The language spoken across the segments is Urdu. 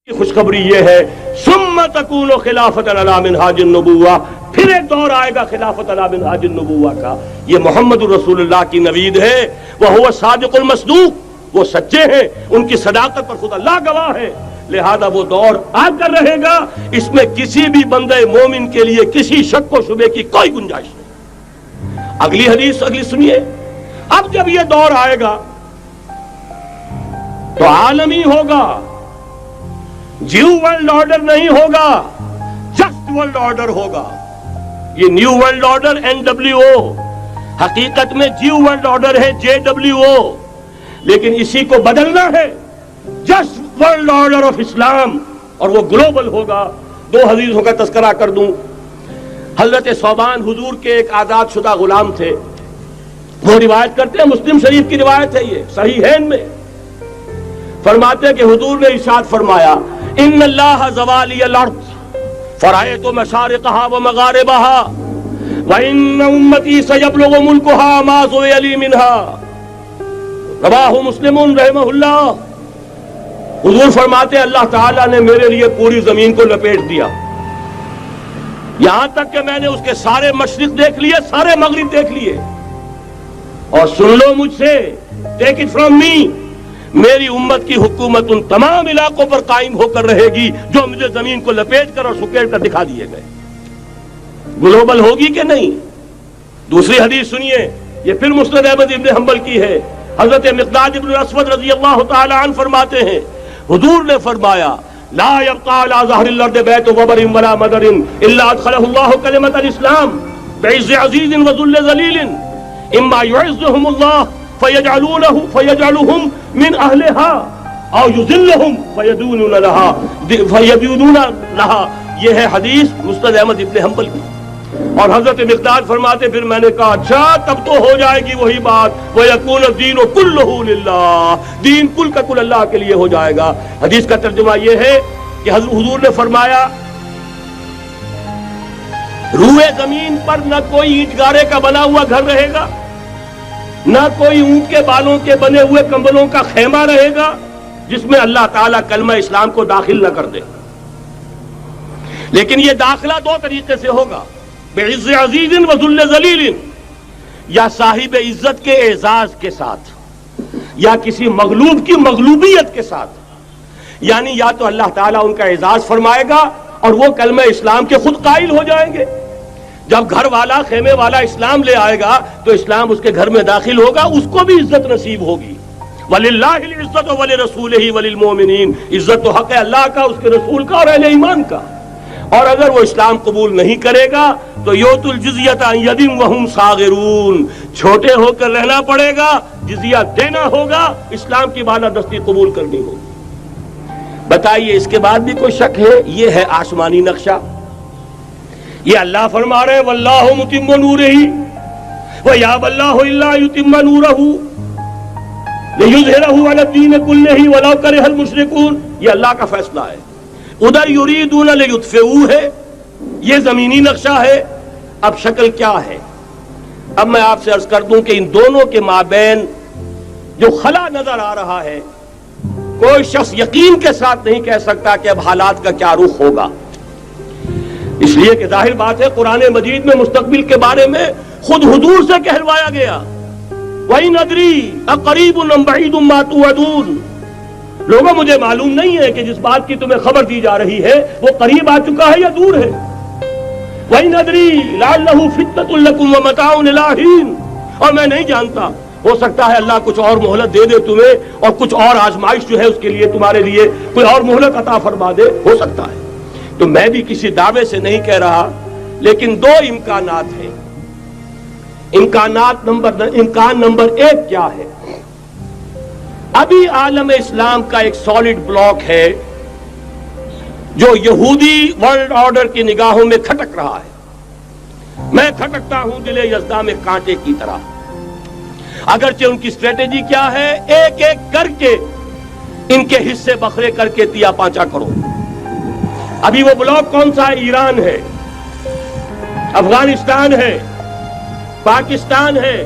خوشخبری یہ ہے ثم تکون خلافت علی منہاج النبوہ، پھر ایک دور آئے گا خلافت علی منہاج النبوہ کا۔ یہ محمد الرسول اللہ کی نوید ہے، وہو صادق المصدوق، وہ سچے ہیں، ان کی صداقت پر خود اللہ گواہ ہے، لہذا وہ دور آ کر رہے گا، اس میں کسی بھی بندے مومن کے لیے کسی شک و شبے کی کوئی گنجائش نہیں۔ اگلی حدیث سنیے، اب جب یہ دور آئے گا تو عالمی ہوگا، جیو ورلڈ آرڈر نہیں ہوگا، جسٹ ورلڈ آرڈر ہوگا۔ یہ نیو ورلڈ آرڈر NWO، حقیقت میں جیو ورلڈ آرڈر ہے JWO، لیکن اسی کو بدلنا ہے جسٹ ورلڈ آرڈر آف اسلام، اور وہ گلوبل ہوگا۔ دو حدیثوں کا تذکرہ کر دوں۔ حضرت ثوبان حضور کے ایک آزاد شدہ غلام تھے، وہ روایت کرتے ہیں، مسلم شریف کی روایت ہے، یہ صحیحین میں فرماتے کہ حضور نے ارشاد فرمایا، ان اللہ زوالی الارض فرأیت مشارقها ومغاربها وان امتی سیبلغ ملکها ما زوی لی منها، رواہ مسلم رحمہ اللہ۔ حضور فرماتے اللہ تعالیٰ نے میرے لیے پوری زمین کو لپیٹ دیا، یہاں تک کہ میں نے اس کے سارے مشرق دیکھ لیے، سارے مغرب دیکھ لیے، اور سن لو مجھ سے، ٹیک اٹ فرام می، میری امت کی حکومت ان تمام علاقوں پر قائم ہو کر رہے گی جو مجھے زمین کو لپیٹ کر اور سکیڑ کر دکھا دیے گئے۔ گلوبل ہوگی کہ نہیں؟ دوسری حدیث سنیے، یہ پھر مسند احمد ابن حنبل کی ہے۔ حضرت مقداد ابن الاسود رضی اللہ تعالی عنہ فرماتے ہیں، حضور نے فرمایا، لا يبقى على ظهر الارض بیت وبر ولا مدر الا ادخله الله کلمۃ الاسلام بعز عزیز وذل ذلیل، اما يعزهم الله فیجعلهم من اہلها او یذلهم فیدونون لها۔ یہ ہے حدیث مسند احمد ابن حنبل کی۔ اور حضرت مقداد فرماتے پھر میں نے کہا اچھا تب تو ہو جائے گی وہی بات، وَيَكُونُ الدِّينُ كُلُّهُ لِلَّهِ، دین کل کا کل اللہ کے لیے ہو جائے گا۔ حدیث کا ترجمہ یہ ہے کہ حضور نے فرمایا، روئے زمین پر نہ کوئی اینٹ گارے کا بنا ہوا گھر رہے گا، نہ کوئی اونٹ کے بالوں کے بنے ہوئے کمبلوں کا خیمہ رہے گا جس میں اللہ تعالیٰ کلمہ اسلام کو داخل نہ کر دے۔ لیکن یہ داخلہ دو طریقے سے ہوگا، بعز عزیز وذل ذلیل، یا صاحب عزت کے اعزاز کے ساتھ، یا کسی مغلوب کی مغلوبیت کے ساتھ، یعنی یا تو اللہ تعالیٰ ان کا اعزاز فرمائے گا اور وہ کلمہ اسلام کے خود قائل ہو جائیں گے۔ جب گھر والا خیمے والا اسلام لے آئے گا تو اسلام اس کے گھر میں داخل ہوگا، اس کو بھی عزت نصیب ہوگی۔ وَلِلَّهِ الْعِزَّةُ وَلِرَسُولِهِ وَلِلْمُؤْمِنِينَ، عزت و حق ہے اللہ کا، اس کے رسول کا اور اہل ایمان کا۔ اور اگر وہ اسلام قبول نہیں کرے گا تو یؤتُ الْجِزْیَةَ عَنْ یَدٍ وَهُمْ صَاغِرُونَ، چھوٹے ہو کر رہنا پڑے گا، جزیہ دینا ہوگا، اسلام کی بالادستی قبول کرنی ہوگی۔ بتائیے اس کے بعد بھی کوئی شک ہے؟ یہ ہے آسمانی نقشہ۔ یہ اللہ فرما رہے واللہ متم نورہ ویابی اللہ الا یتم نورہ لیظہرہ علی الدین کلہ ولو کرہ المشرکون، یہ اللہ کا فیصلہ ہے۔ ادھر یریدون لیطفئوا ہے، یہ زمینی نقشہ ہے۔ اب شکل کیا ہے؟ اب میں آپ سے عرض کر دوں کہ ان دونوں کے مابین جو خلا نظر آ رہا ہے، کوئی شخص یقین کے ساتھ نہیں کہہ سکتا کہ اب حالات کا کیا رخ ہوگا، اس لیے کہ ظاہر بات ہے قرآن مجید میں مستقبل کے بارے میں خود حضور سے کہلوایا گیا، وَإِنْ أَدْرِي أَقَرِيبٌ أَمْ بَعِيدٌ مَا تُوعَدُونَ۔ لوگوں مجھے معلوم نہیں ہے کہ جس بات کی تمہیں خبر دی جا رہی ہے وہ قریب آ چکا ہے یا دور ہے۔ وَإِنْ أَدْرِي لَعَلَّهُ فِتْنَةٌ لَكُمْ وَمَتَاعٌ إِلَىٰ حِينٍ، اور میں نہیں جانتا، ہو سکتا ہے اللہ کچھ اور مہلت دے دے تمہیں، اور کچھ اور آزمائش جو ہے اس کے لیے تمہارے لیے کوئی اور مہلت عطا فرما دے، ہو سکتا ہے۔ تو میں بھی کسی دعوے سے نہیں کہہ رہا، لیکن دو امکانات ہیں۔ امکان نمبر ایک کیا ہے؟ ابھی عالم اسلام کا ایک سالڈ بلاک ہے جو یہودی ورلڈ آرڈر کی نگاہوں میں کھٹک رہا ہے۔ میں کھٹکتا ہوں دل یزداں میں کانٹے کی طرح۔ اگرچہ ان کی اسٹریٹجی کیا ہے؟ ایک ایک کر کے ان کے حصے بکھرے کر کے تیا پانچا کرو۔ ابھی وہ بلاک کون سا ہے؟ ایران ہے، افغانستان ہے، پاکستان ہے،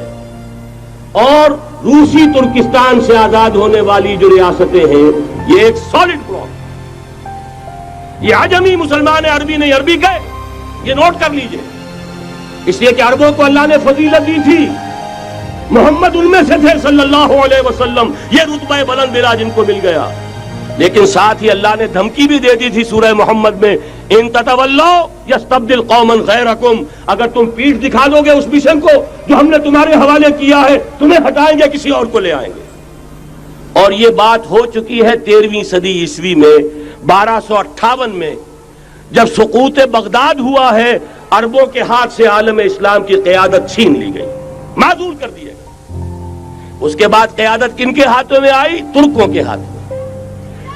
اور روسی ترکستان سے آزاد ہونے والی جو ریاستیں ہیں، یہ ایک سالڈ بلاک۔ یہ عجمی مسلمان عربی نہیں، عربی گئے، یہ نوٹ کر لیجئے، اس لیے کہ عربوں کو اللہ نے فضیلت دی تھی، محمد ان میں سے تھے صلی اللہ علیہ وسلم، یہ رتبہ بلند ملا جن کو مل گیا۔ لیکن ساتھ ہی اللہ نے دھمکی بھی دے دی تھی سورہ محمد میں، ان تتولوا یستبدل قوما غیرکم، اگر تم پیٹھ دکھا دو گے اس مشن کو جو ہم نے تمہارے حوالے کیا ہے، تمہیں ہٹائیں گے، کسی اور کو لے آئیں گے۔ اور یہ بات ہو چکی ہے 13ویں صدی عیسوی میں، 1258 میں جب سقوط بغداد ہوا ہے، عربوں کے ہاتھ سے عالم اسلام کی قیادت چھین لی گئی، معزول کر دیا گیا۔ اس کے بعد قیادت کن کے ہاتھوں میں آئی؟ ترکوں کے ہاتھ میں،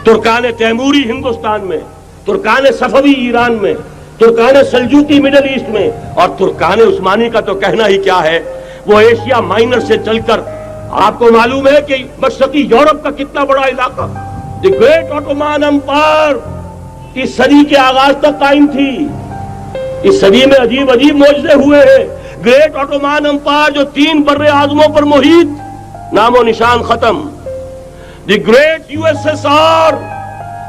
ترکان تیموری ہندوستان میں، ترکان صفوی ایران میں، ترکان سلجوقی مڈل ایسٹ میں، اور ترکان عثمانی کا تو کہنا ہی کیا ہے، وہ ایشیا مائنر سے چل کر آپ کو معلوم ہے کہ مشرقی یورپ کا کتنا بڑا علاقہ، دی گریٹ آٹومان امپائر اس صدی کے آغاز تک قائم تھی۔ اس صدی میں عجیب عجیب معجزے ہوئے ہیں۔ گریٹ آٹومان امپائر جو 3 بر اعظموں پر محیط، نام و نشان ختم۔ The great U S S R,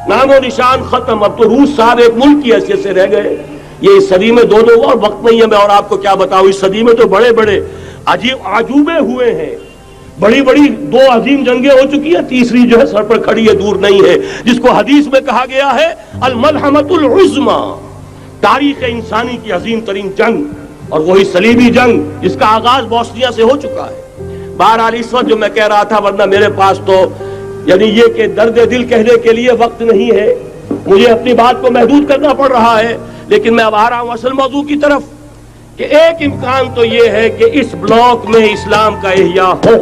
نام و نشان ختم۔ اب تو روس صاحب ایک ملک کی حیثیت سے رہ گئے۔ یہ اس صدی میں دو اور وقت نہیں ہے میں اور آپ کو کیا بتاؤں، اس صدی میں تو بڑے بڑے عجیب عجوبے ہوئے ہیں، بڑی بڑی 2 عظیم جنگیں ہو چکی ہیں، تیسری جو ہے سر پر کھڑی ہے، دور نہیں ہے، جس کو حدیث میں کہا گیا ہے الملحمۃ العظمی، تاریخ انسانی کی عظیم ترین جنگ، اور وہی صلیبی جنگ جس کا آغاز بوسنیا سے ہو چکا ہے۔ بہرحال اس وقت جو میں کہہ رہا تھا، ورنہ میرے پاس تو یعنی یہ کہ درد دل کہنے کے لیے وقت نہیں ہے، مجھے اپنی بات کو محدود کرنا پڑ رہا ہے، لیکن میں اب آ رہا ہوں اصل موضوع کی طرف، کہ ایک امکان تو یہ ہے کہ اس بلاک میں اسلام کا احیاء ہو،